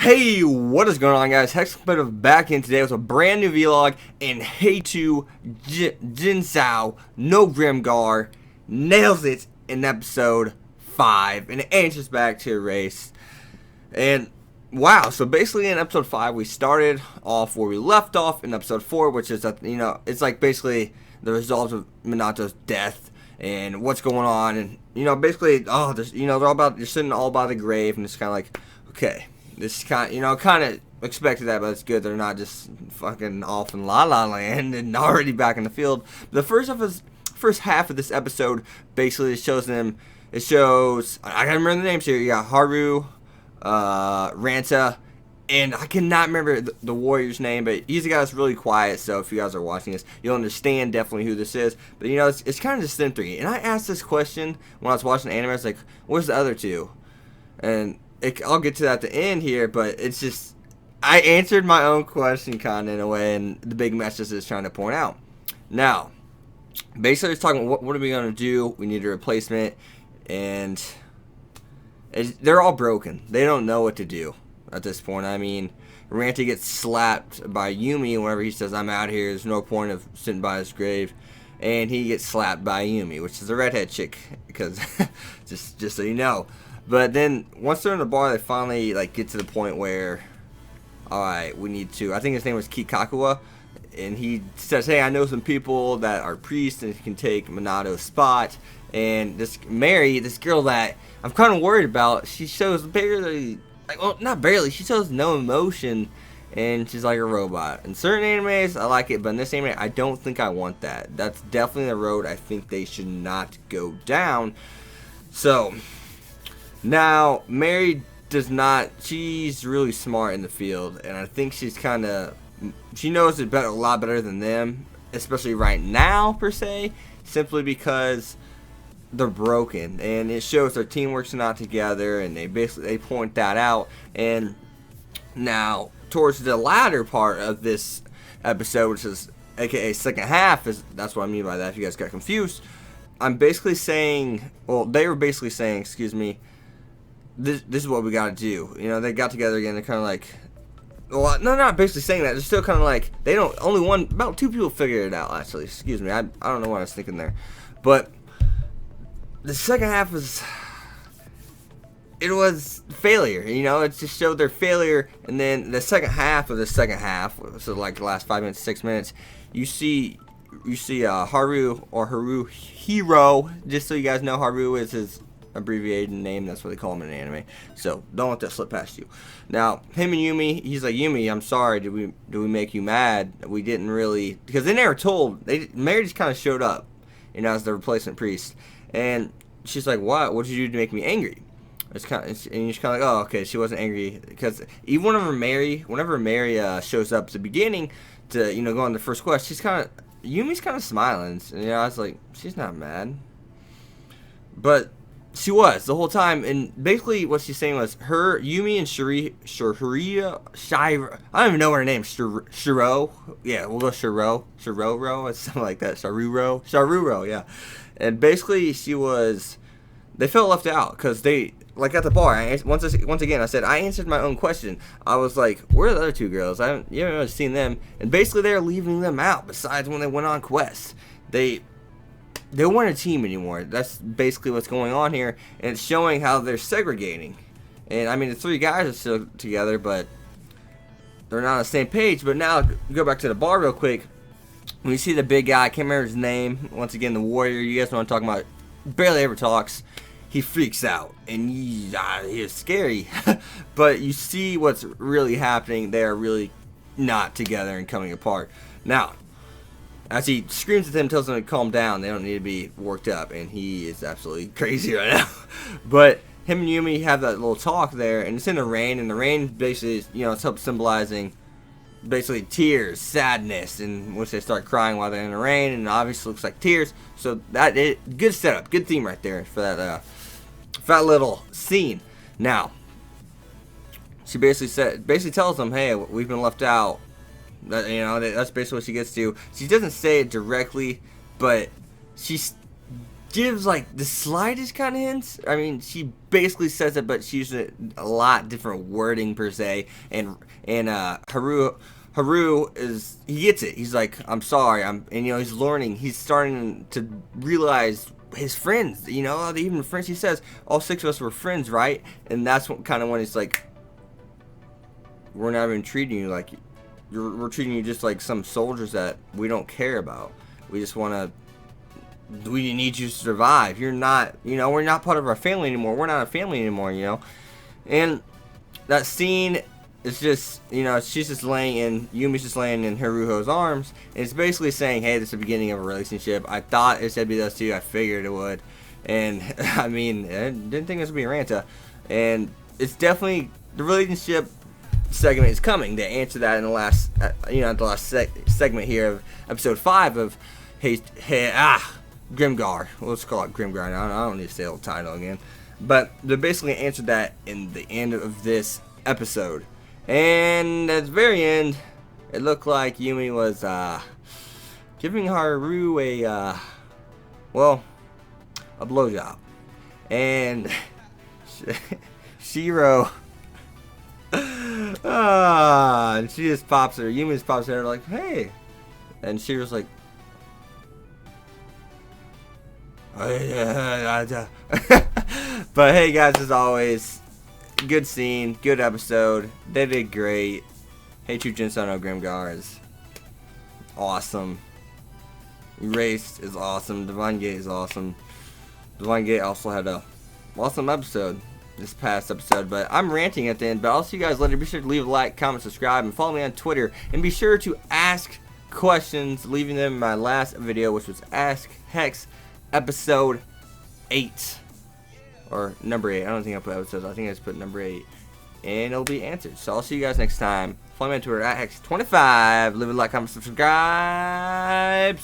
Hey, what is going on, guys? Hexclip back in today with a brand new vlog, and Hey to Gensou, no Grimgar, nails it in episode 5, and it answers back to a race. And wow, so basically in episode 5, we started off where we left off in episode 4, which is, it's like basically the result of Minato's death and what's going on, and, basically, they're all about, you're sitting all by the grave, and it's kind of like, okay. This kind of expected that, but it's good they're not just fucking off in La La Land and already back in the field. The first half of this episode basically shows them. It shows, I gotta remember the names here. You got Haru, Ranta, and I cannot remember the warrior's name, but he's the guy that's really quiet. So if you guys are watching this, you'll understand definitely who this is. But it's kind of just them three. And I asked this question when I was watching the anime. I was like, "Where's the other two?" And I'll get to that at the end here, but it's just, I answered my own question kind of in a way, and the big message is trying to point out. Now, basically it's talking, what are we going to do? We need a replacement, and they're all broken. They don't know what to do at this point. I mean, Ranta gets slapped by Yumi whenever he says, "I'm out here, there's no point of sitting by his grave." And he gets slapped by Yumi, which is a redhead chick, because, just so you know. But then, once they're in the bar, they finally, get to the point where, alright, we need to, I think his name was Kikakua, and he says, "Hey, I know some people that are priests and can take Minato's spot." And this Mary, this girl that I'm kind of worried about, she shows barely, not barely, she shows no emotion, and she's like a robot. In certain animes, I like it, but in this anime, I don't think I want that. That's definitely the road I think they should not go down. So, now, Mary does not, she's really smart in the field, and I think she's she knows it a lot better than them, especially right now, per se, simply because they're broken, and it shows their teamwork's not together, and they point that out. And now, towards the latter part of this episode, which is, aka second half, that's what I mean by that, if you guys got confused, I'm basically saying, well, they were basically saying, excuse me, this is what we gotta do. They got together again. They're kind of like, well, no, not basically saying that. They're still kind of like, they don't, about two people figured it out, actually. Excuse me. I don't know what I was thinking there. But the second half it was failure. It just showed their failure. And then the second half of the second half, so like the last 5 minutes, 6 minutes, you see Haru, or Hero, just so you guys know, Haru is his abbreviated name. That's what they call him in an anime, so don't let that slip past you. Now, him and Yumi, he's like, "Yumi, I'm sorry, did we make you mad? We didn't really," because they never told. Mary just kind of showed up, as the replacement priest, and she's like, "What did you do to make me angry?" It's kind of, and you're kind of like, "Oh, okay, she wasn't angry," because even whenever Mary shows up at the beginning to go on the first quest, Yumi's kind of smiling, and I was like, she's not mad, but she was the whole time. And basically what she's saying was, Yumi and Shira, I don't even know what her name is, Shiro, yeah, we'll go Shiroro, it's something like that, Sharuro, yeah. And basically they felt left out, because they, like at the bar, once again, I said, I answered my own question. I was like, where are the other two girls? You haven't really seen them. And basically they're leaving them out, besides when they went on quests. They weren't a team anymore. That's basically what's going on here, and it's showing how they're segregating. And I mean, the three guys are still together, but they're not on the same page. But now, go back to the bar real quick. When you see the big guy, I can't remember his name. Once again, the warrior. You guys know what I'm talking about. Barely ever talks. He freaks out, and he is scary. But you see what's really happening. They are really not together and coming apart. Now, as he screams at them, tells them to calm down, they don't need to be worked up, and he is absolutely crazy right now. But him and Yumi have that little talk there, and it's in the rain, and the rain basically is, it's symbolizing basically tears, sadness, and once they start crying while they're in the rain, and it obviously looks like tears. So good setup, good theme right there for that little scene. Now, she basically tells them, "Hey, we've been left out." That's basically what she gets to. She doesn't say it directly, but gives like the slightest kind of hints. I mean, she basically says it, but she uses a lot different wording per se. And Haru is, he gets it. He's like, I'm sorry. And he's learning. He's starting to realize his friends. Even the friends. He says all 6 of us were friends, right? And that's what kind of when he's like, we're not even treating you like we're treating you just like some soldiers that we don't care about. We just want to. We need you to survive. You're not, we're not part of our family anymore. We're not a family anymore, And that scene is just, she's just Yumi's just laying in Haruho's arms. And it's basically saying, hey, this is the beginning of a relationship. I thought it should be those two. I figured it would. And, I mean, I didn't think it was going to be Ranta. And it's definitely, the relationship segment is coming. They answer that in the last, segment here of episode 5 of, Grimgar. Let's call it Grimgar now. I don't need to say the title again. But they basically answered that in the end of this episode. And at the very end, it looked like Yumi was giving Haru a blowjob. And Shiro, and she just pops her. Yumi just pops her like, hey. And Shiro's like, but hey guys, as always, good scene, good episode. They did great. Hey, Gensou no Grimgar is awesome. Erased is awesome. Divine Gate is awesome. Divine Gate also had a awesome episode this past episode. But I'm ranting at the end. But I'll see you guys later. Be sure to leave a like, comment, subscribe, and follow me on Twitter. And be sure to ask questions, leaving them in my last video, which was Ask Hex episode 8 or number 8. I don't think I put episodes. I think I just put number 8, and it'll be answered. So I'll see you guys next time. Follow me on Twitter at Hex25. Leave a like, comment, subscribe.